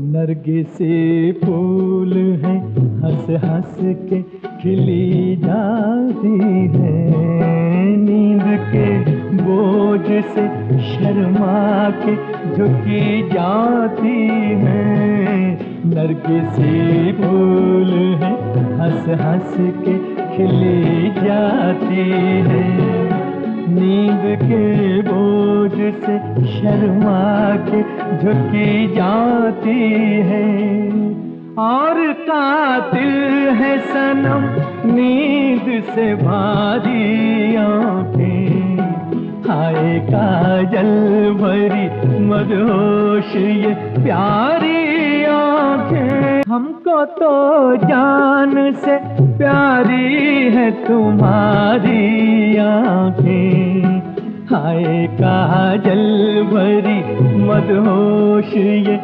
नरगिसे फूल हैं, हंस हंस के खिली जाती है। नींद के बोझ से शर्मा के झुकी जाती है। नरगिसे फूल हैं, हंस हंस के खिली जाती है। नींद के बोझ से शर्मा के झुकी जाती है। और कातिल है सनम नींद से भारी आंखें। हाय काजल भरी मदहोश ये प्यारी आंखें। हमको तो जान से प्यारी है तुम्हारी आंखें। हाय काजल भरी मदहोश ये